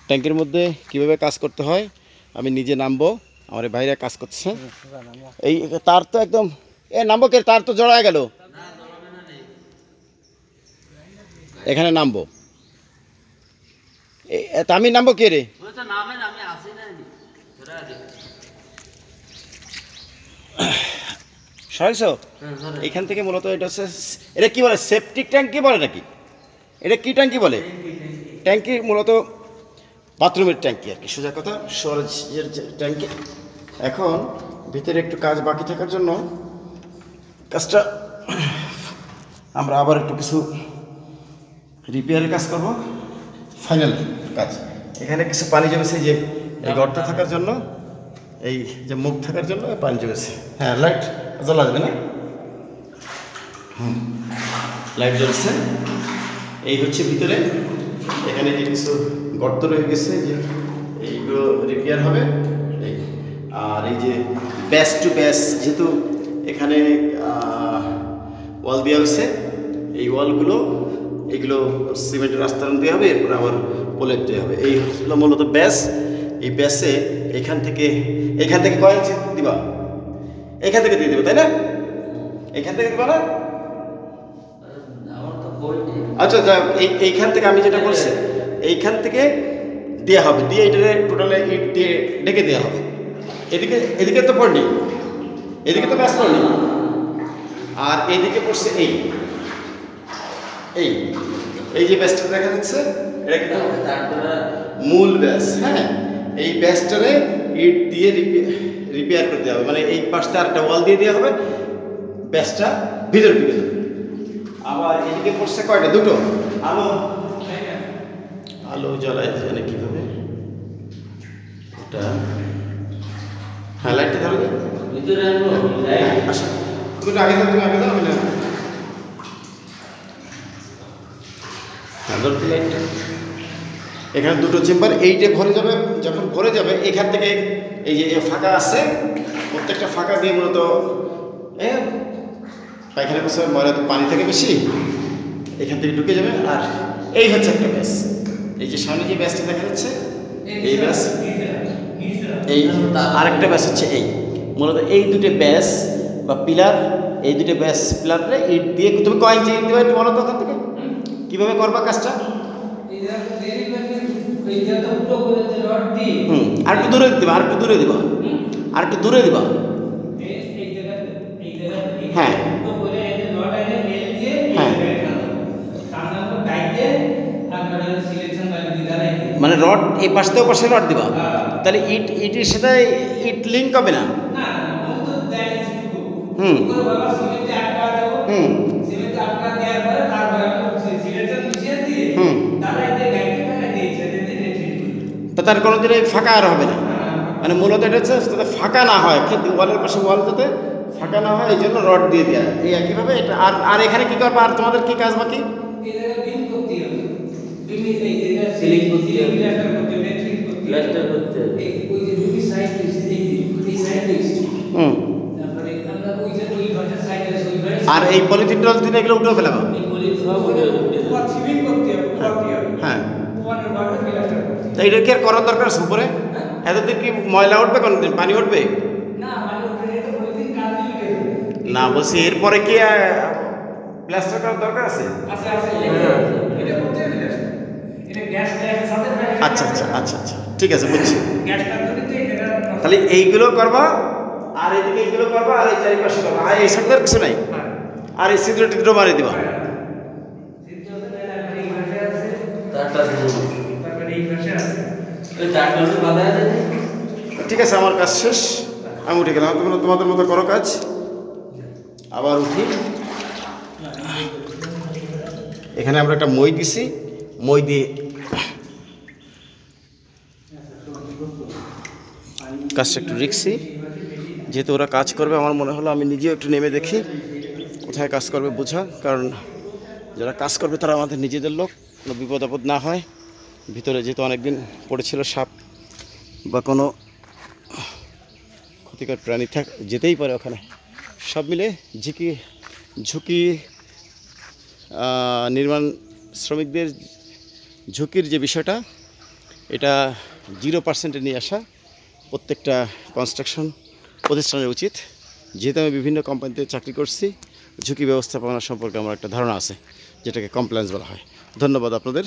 ট্যাঙ্কের মধ্যে কিভাবে কাজ করতে হয় আমি নিজে নামবো, আমার বাইরে কাজ করছে। এই তার তো একদম নামবো কে, তার তো জড়ায় গেল, এখানে নামবো। আমি নামবো কে রে? সরাইছো? এখান থেকে মূলত এটা হচ্ছে, এটা কি বলে, সেপটিক ট্যাঙ্কি বলে নাকি? এটা কি ট্যাঙ্কি বলে? ট্যাঙ্কি মূলত বাথরুমের ট্যাঙ্কি আর কি, সোজা কথা সরাজের ট্যাঙ্কি। এখন ভিতরে একটু কাজ বাকি থাকার জন্য কাজটা আমরা আবার একটু কিছু রিপেয়ারের কাজ করব, ফাইনাল কাজ। এখানে কিছু পানি জমেছে, যে এই গর্ত থাকার জন্য, এই যে মুখ থাকার জন্য পানি জমেছে। হ্যাঁ, লাইট জ্বলা যাবে না? লাইট জ্বলছে। এই হচ্ছে ভিতরে, এখানে যে কিছু গর্ত রয়ে গেছে, যে এইগুলো রিপেয়ার হবে। এই আর এই যে ব্যাস টু ব্যাস, যেহেতু এখানে ওয়াল দেওয়া হয়েছে, এই ওয়ালগুলো এগুলো সিমেন্টের আস্তরণ দেওয়া হবে, এরপর আবার পোলেট দেওয়া হবে। এই হলো মূলত ব্যাস। এই ব্যাসে এখান থেকে কয় ইঞ্চি দিবা? এখান থেকে দিয়ে দেবে, তাই না? এখান থেকে দিবা না? আচ্ছা, এইখান থেকে আমি যেটা বলছি, এইখান থেকে দেওয়া হবে, দিয়ে এটা টোটালে ইট দিয়ে ডেকে দেওয়া হবে। এদিকে তো পড়নি, এদিকে তো ব্যাস পড়নি, আর এইদিকে পড়ছে এই যে ব্যাসটা দেখা যাচ্ছে, এটা কিন্তু মূল ব্যাস। হ্যাঁ, এই ব্যাসটারে ইট দিয়ে রিপেয়ার করতে হবে, মানে এই পাশটা আরেকটা ওয়াল দিয়ে দেওয়া হবে, ব্যাসটা ভিতরে ঢুকে যাবে। আবার এদিকে পড়ছে কয়টা? দুটো আলো জ্বালায় জানে কিভাবে ওটা। হ্যাঁ, লাইটটা ধরো ভিতরে আনবো। আচ্ছা, তুমি আগে যাও, আমি না লাইটটা। এখানে দুটো চেম্বার, এইটা ভরে যাবে। যখন ভরে যাবে এখান থেকে এই যে ফাঁকা আছে, প্রত্যেকটা ফাঁকা দিয়ে মূলত পায়খানা করছে, ময়লা তো পানি থেকে বেশি, এখান থেকে ঢুকে যাবে। আর এই হচ্ছে একটা ব্যাস, এই যে সামনে যে ব্যাসটা দেখা যাচ্ছে, এই ব্যাস। এই আরেকটা ব্যাস হচ্ছে এই, মূলত এই দুটো ব্যাস বা পিলার, এই দুটো ব্যাস পিলারে ইট দিয়ে তুমি কয় ইঞ্চি ইট দেবে একটু বলো তো, ওখান থেকে কীভাবে করবা কাজটা? আর একটু দূরে দিবা, আর একটু দূরে দিবা, আর একটু দূরে দিবা। হ্যাঁ মানে রড এই পাশে পাশে রড দিবা, তাহলে ইটের সাথে ইট লিঙ্ক হবে না। তার কোনোদিন ফাঁকা আর হবে না, মানে মূলত এটা হচ্ছে যাতে ফাঁকা না হয়, ওয়ালের পাশে ওয়াল যাতে ফাঁকা না হয়, এই জন্য রড দিয়ে দেওয়া। এই একইভাবে এটা। আর এখানে কি করবা? আর তোমাদের কি কাজ বাকি? আর এই পলিথিন টলিথিন এগুলো উঠে ফেলাবা। হ্যাঁ, তা এটা কি আর করার দরকার আছে উপরে? এতদিন কি ময়লা উঠবে, কোনদিন পানি উঠবে না? বলছি এরপরে কি প্লাস্টার করার দরকার আছে? আচ্ছা আচ্ছা আচ্ছা আচ্ছা, ঠিক আছে, বুঝছি। তাহলে এইগুলো করবা, আর এদিকে এইগুলো করবা, আর এই চারিপাশে করবা, আর এই সাইডে কিছু নাই। আর এই ছিদ্র টিদ্র মারি দিবা। ঠিক আছে, আমার কাজ শেষ, আমি উঠে গেলাম। তোমাদের মতো করো কাজ। আবার উঠি। এখানে আমরা একটা মই দিছি, মই দিয়ে কাজটা একটু রিক্সি, যেহেতু ওরা কাজ করবে, আমার মনে হলো আমি নিজেও একটু নেমে দেখি কোথায় কাজ করবে, বোঝা। কারণ যারা কাজ করবে তারা আমাদের নিজেদের লোক, কোনো বিপদ আপদ না হয়। ভিতরে যেহেতু অনেকদিন পড়েছিল সাপ বা কোনো ক্ষতিকর প্রাণী যেতেই পারে ওখানে, সব মিলে ঝুঁকি নির্মাণ শ্রমিকদের ঝুঁকির যে বিষয়টা এটা 0% নিয়ে আসা প্রত্যেকটা কনস্ট্রাকশন প্রতিষ্ঠানের উচিত। যেহেতু আমি বিভিন্ন কোম্পানিতে চাকরি করছি, ঝুঁকি ব্যবস্থাপনা সম্পর্কে আমার একটা ধারণা আছে, যেটাকে কমপ্লায়েন্স বলা হয়। ধন্যবাদ আপনাদের।